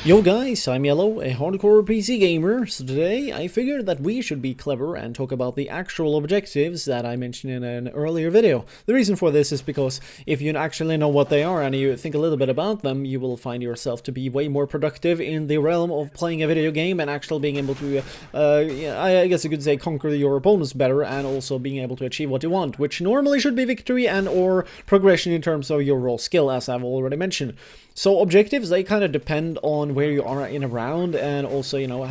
Yo guys, I'm Yellow, a hardcore PC gamer, so today I figured that we should be clever and talk about the actual objectives that I mentioned in an earlier video. The reason for this is because if you actually know what they are and you think a little bit about them, you will find yourself to be way more productive in the realm of playing a video game and actually being able to, I guess you could say, conquer your opponents better and also being able to achieve what you want, which normally should be victory and or progression in terms of your raw skill, as I've already mentioned. So objectives, they kind of depend on where you are in a round, and also, you know,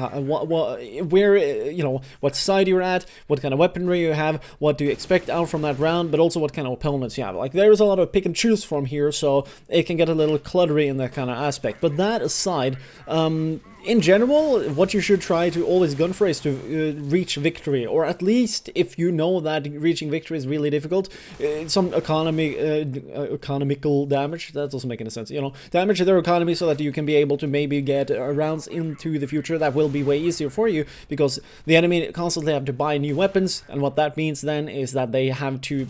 what side you're at, what kind of weaponry you have, what do you expect out from that round, but also what kind of opponents you have. Like, there's a lot of pick and choose from here, so it can get a little cluttery in that kind of aspect. But that aside, in general, what you should try to always gun for is to reach victory, or at least if you know that reaching victory is really difficult, some economical damage. That doesn't make any sense, you know, damage their economy so that you can be able to maybe get rounds into the future that will be way easier for you, because the enemy constantly have to buy new weapons, and what that means then is that they have to,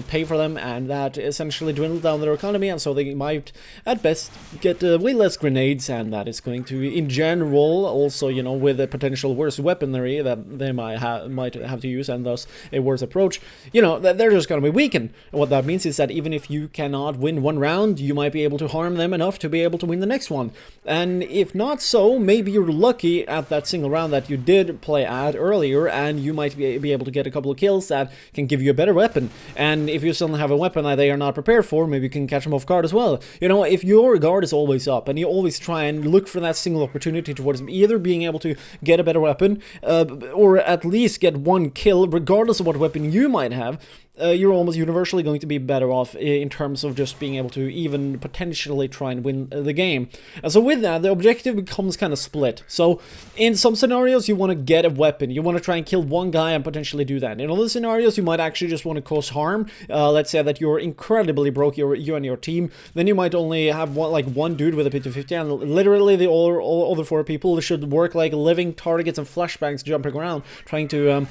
pay for them, and that essentially dwindle down their economy, and so they might at best get way less grenades, and that is going to, in general, also, you know, with a potential worse weaponry that they might have to use, and thus a worse approach, you know, they're just going to be weakened. And what that means is that even if you cannot win one round, you might be able to harm them enough to be able to win the next one. And if not so, maybe you're lucky at that single round that you did play at earlier, and you might be able to get a couple of kills that can give you a better weapon. And if you suddenly have a weapon that they are not prepared for, maybe you can catch them off guard as well. You know, if your guard is always up and you always try and look for that single opportunity towards either being able to get a better weapon, or at least get one kill, regardless of what weapon you might have, you're almost universally going to be better off in terms of just being able to even potentially try and win the game. And so with that, the objective becomes kind of split. So in some scenarios, you want to get a weapon. You want to try and kill one guy and potentially do that. In other scenarios, you might actually just want to cause harm. Let's say that you're incredibly broke, you and your team. Then you might only have one dude with a P250, and literally the all other four people should work like living targets and flashbangs jumping around, trying to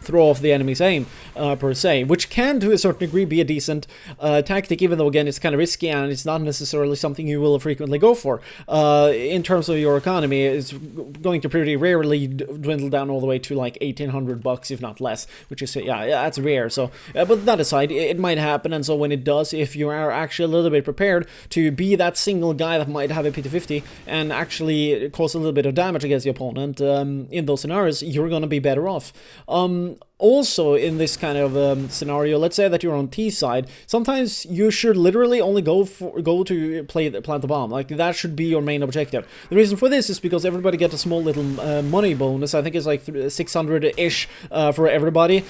throw off the enemy's aim, per se, which can to a certain degree be a decent tactic, even though again it's kind of risky and it's not necessarily something you will frequently go for. In terms of your economy, it's going to pretty rarely dwindle down all the way to like $1,800, if not less, which is, yeah, that's rare. So but that aside, it might happen, and so when it does, if you are actually a little bit prepared to be that single guy that might have a P250 and actually cause a little bit of damage against the opponent, in those scenarios, you're gonna be better off. Also, in this kind of scenario, let's say that you're on T side, sometimes you should literally only go to plant the bomb. Like, that should be your main objective. The reason for this is because everybody gets a small little money bonus. I think it's like 600-ish for everybody,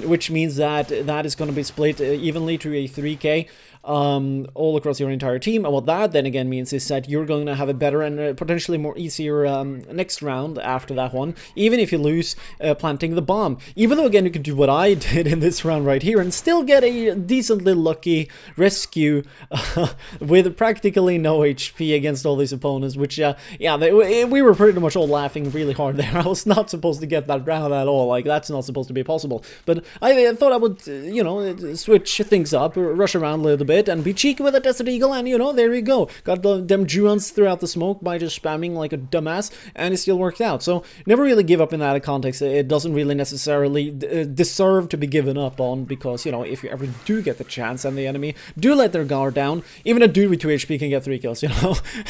which means that that is going to be split evenly to a 3K. All across your entire team. And what that then again means is that you're going to have a better and potentially more easier next round after that one, even if you lose planting the bomb. Even though again you can do what I did in this round right here and still get a decently lucky rescue with practically no HP against all these opponents, which we were pretty much all laughing really hard there. I was not supposed to get that round at all. Like, that's not supposed to be possible. But I thought I would, switch things up, rush around a little bit, and be cheeky with a Desert Eagle, and there you go. Got them Juans throughout the smoke by just spamming like a dumbass, and it still worked out. So never really give up in that context. It doesn't really necessarily deserve to be given up on, because, if you ever do get the chance and the enemy do let their guard down, even a dude with 2 HP can get 3 kills,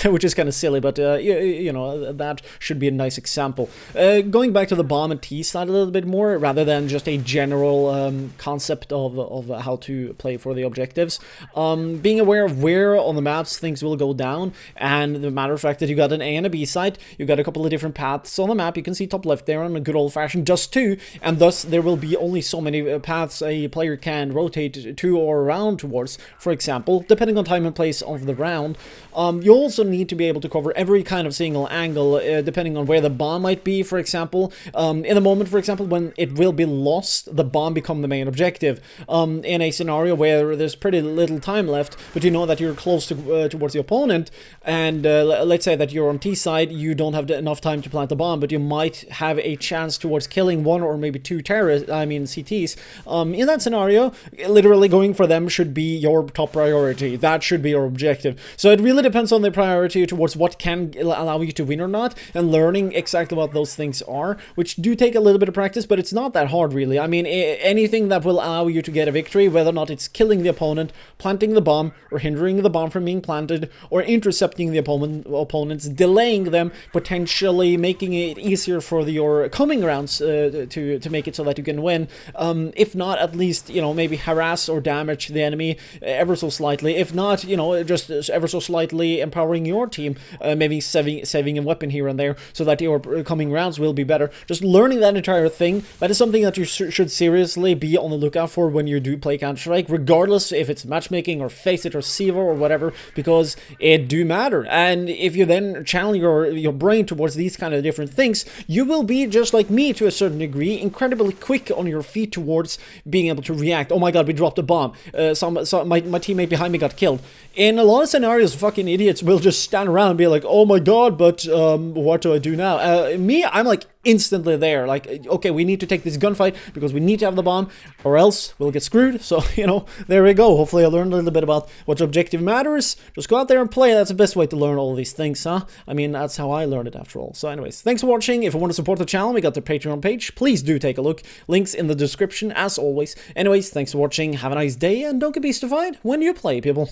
which is kind of silly, but that should be a nice example. Going back to the bomb and T side a little bit more, rather than just a general concept of how to play for the objectives. Being aware of where on the maps things will go down, and the matter of fact that you got an A and a B site, you got a couple of different paths on the map. You can see top left there on a good old-fashioned just 2, and thus there will be only so many paths a player can rotate to or around towards, for example, depending on time and place of the round. You also need to be able to cover every kind of single angle, depending on where the bomb might be, for example. In the moment, for example, when it will be lost, the bomb become the main objective. In a scenario where there's pretty little time left, but you know that you're close to towards the opponent, and let's say that you're on T side, you don't have enough time to plant the bomb, but you might have a chance towards killing one or maybe 2 terrorists, I mean CTs, in that scenario, literally going for them should be your top priority. That should be your objective. So it really depends on the priority towards what can allow you to win or not, and learning exactly what those things are, which do take a little bit of practice, but it's not that hard really. I mean, anything that will allow you to get a victory, whether or not it's killing the opponent, planting the bomb, or hindering the bomb from being planted, or intercepting the opponents, delaying them, potentially making it easier for your coming rounds to make it so that you can win. If not, at least, you know, maybe harass or damage the enemy ever so slightly. If not, you know, just ever so slightly empowering your team, maybe saving a weapon here and there, so that your coming rounds will be better. Just learning that entire thing, that is something that you should seriously be on the lookout for when you do play Counter-Strike, regardless if it's matchmaking or Faceit or Sivo or whatever, because it do matter. And if you then channel your brain towards these kind of different things, you will be, just like me to a certain degree, incredibly quick on your feet towards being able to react. Oh my god, we dropped a bomb. My teammate behind me got killed. In a lot of scenarios, fucking idiots will just stand around and be like, oh my god, but what do I do now? Me, I'm like instantly there, like, okay, we need to take this gunfight because we need to have the bomb, or else we'll get screwed. So, you know, there we go. Hopefully I learned a little bit about what objective matters. Just go out there and play. That's the best way to learn all these things, huh? I mean, that's how I learned it after all. So anyways, thanks for watching. If you want to support the channel, we got the Patreon page. Please do take a look. Links in the description as always. Anyways, thanks for watching. Have a nice day, and don't get beastified when you play, people.